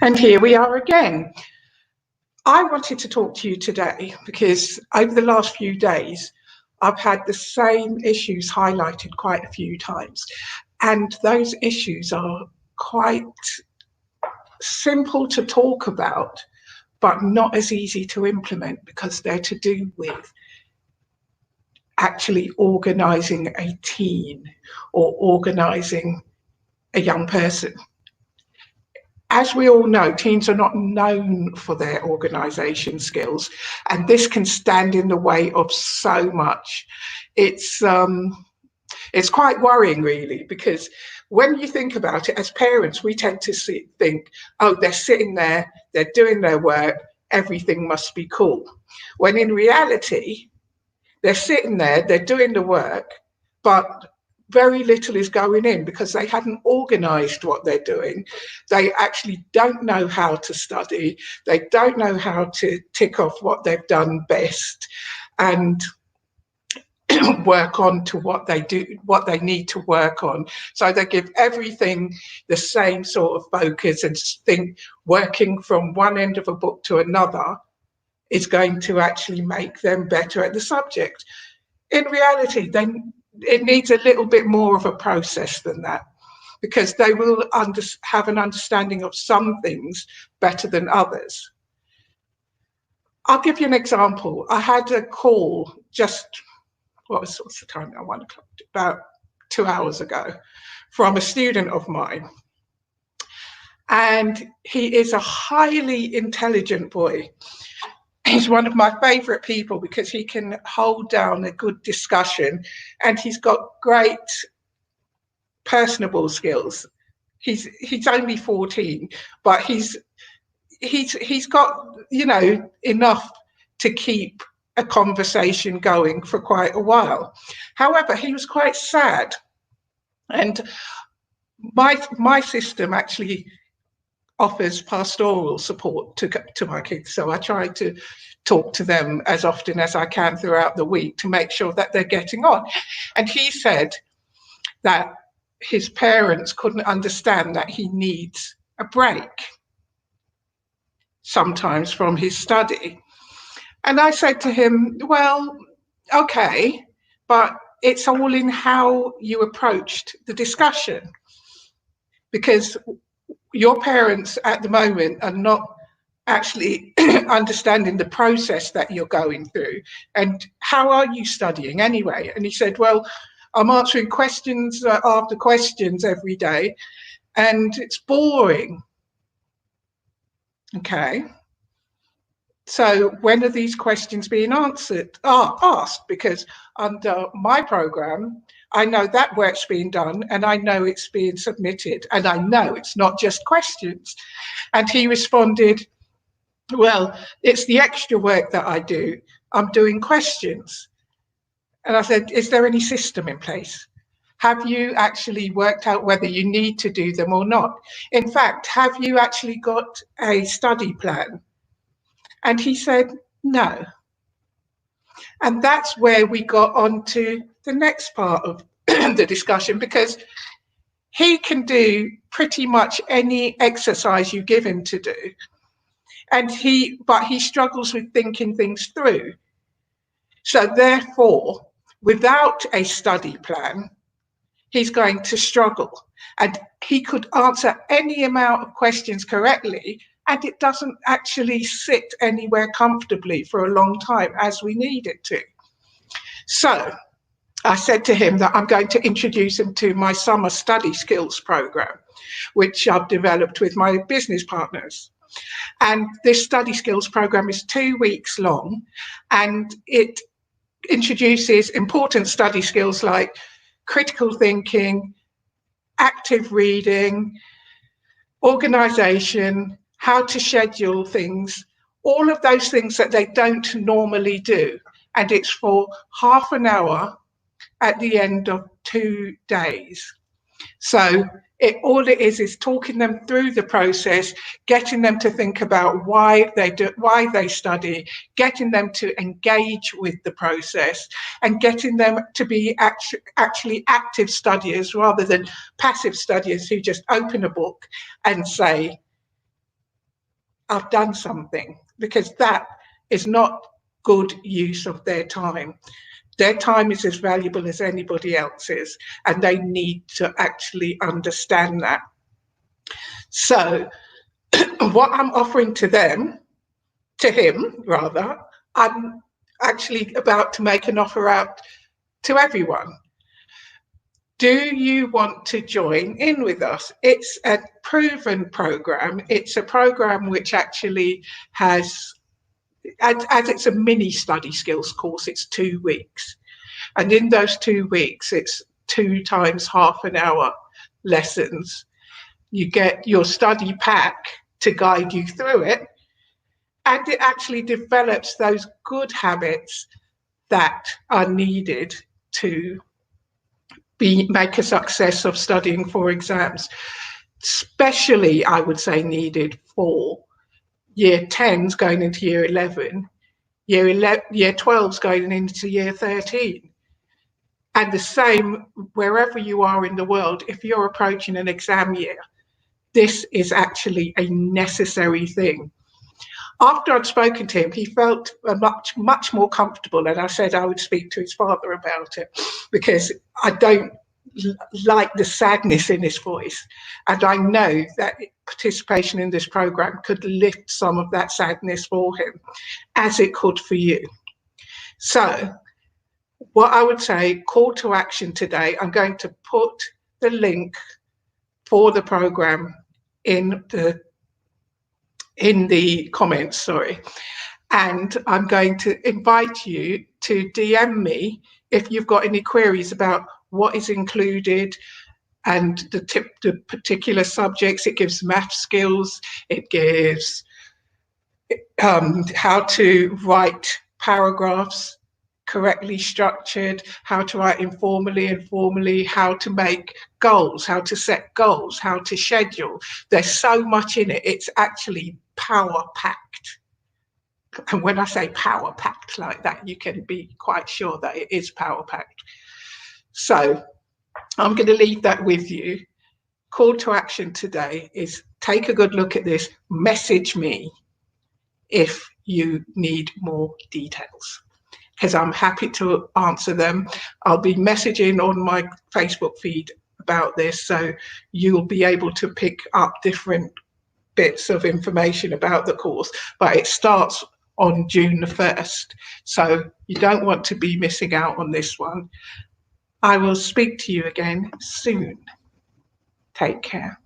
And here we are again. I wanted to talk to you today because over the last few days, I've had the same issues highlighted quite a few times. And those issues are quite simple to talk about, but not as easy to implement because they're to do with actually organising a team or organising a young person. As we all know, teens are not known for their organisation skills, and this can stand in the way of so much. It's quite worrying, really, because when you think about it, as parents, we tend to think, oh, they're sitting there, they're doing their work, everything must be cool. When in reality, they're sitting there, they're doing the work, but very little is going in because they haven't organised what they're doing. They actually don't know how to study. They don't know how to tick off what they've done best and work on to what they do, what they need to work on. So they give everything the same sort of focus and think working from one end of a book to another is going to actually make them better at the subject. In reality, it needs a little bit more of a process than that, because they will have an understanding of some things better than others. I'll give you an example. I had a call just, what's the time now? 1 o'clock, about 2 hours ago, from a student of mine. And he is a highly intelligent boy. He's one of my favourite people because he can hold down a good discussion and he's got great personable skills. He's only 14, but he's got, enough to keep a conversation going for quite a while. However, he was quite sad. And my system actually offers pastoral support to my kids. So I try to talk to them as often as I can throughout the week to make sure that they're getting on. And he said that his parents couldn't understand that he needs a break sometimes from his study. And I said to him, well, okay, but it's all in how you approached the discussion, because your parents at the moment are not actually understanding the process that you're going through. And how are you studying anyway? And he said, well, I'm answering questions after questions every day, and it's boring. Okay. So when are these questions being asked? Because under my program, I know that work's being done and I know it's being submitted and I know it's not just questions. And he responded, well, it's the extra work that I do. I'm doing questions. And I said, is there any system in place? Have you actually worked out whether you need to do them or not? In fact, have you actually got a study plan? And he said, no. And that's where we got on to the next part of the discussion, because he can do pretty much any exercise you give him to do. But he struggles with thinking things through. So therefore, without a study plan, he's going to struggle. And he could answer any amount of questions correctly, and it doesn't actually sit anywhere comfortably for a long time as we need it to. So I said to him that I'm going to introduce him to my summer study skills program, which I've developed with my business partners. And this study skills program is 2 weeks long, and it introduces important study skills like critical thinking, active reading, organisation, how to schedule things, all of those things that they don't normally do. And it's for half an hour at the end of 2 days. So all it is talking them through the process, getting them to think about why they study, getting them to engage with the process, and getting them to be actually active studiers rather than passive studiers who just open a book and say, I've done something, because that is not good use of their time. Their time is as valuable as anybody else's, and they need to actually understand that. So what I'm offering to him rather, I'm actually about to make an offer out to everyone. Do you want to join in with us? It's a proven program. It's a program which actually has, as it's a mini study skills course, it's 2 weeks. And in those 2 weeks, it's 2 times half an hour lessons. You get your study pack to guide you through it. And it actually develops those good habits that are needed to make a success of studying for exams, especially, I would say, needed for year 10s going into year 11, year 12s going into year 13. And the same wherever you are in the world, if you're approaching an exam year, this is actually a necessary thing. After I'd spoken to him, he felt much more comfortable, and I said I would speak to his father about it, because I don't like the sadness in his voice, and I know that participation in this program could lift some of that sadness for him, as it could for you. So what I would say, call to action today, I'm going to put the link for the program in the comments, and I'm going to invite you to DM me if you've got any queries about what is included and the particular subjects. It gives math skills, it gives how to write paragraphs correctly structured, how to write informally and formally, how to make goals, how to set goals, how to schedule. There's so much in it. It's actually power packed. And when I say power packed like that, you can be quite sure that it is power packed. So I'm going to leave that with you. Call to action today is take a good look at this, message me if you need more details, because I'm happy to answer them. I'll be messaging on my Facebook feed about this, so you'll be able to pick up different bits of information about the course, but it starts on June the 1st, so you don't want to be missing out on this one. I will speak to you again soon. Take care.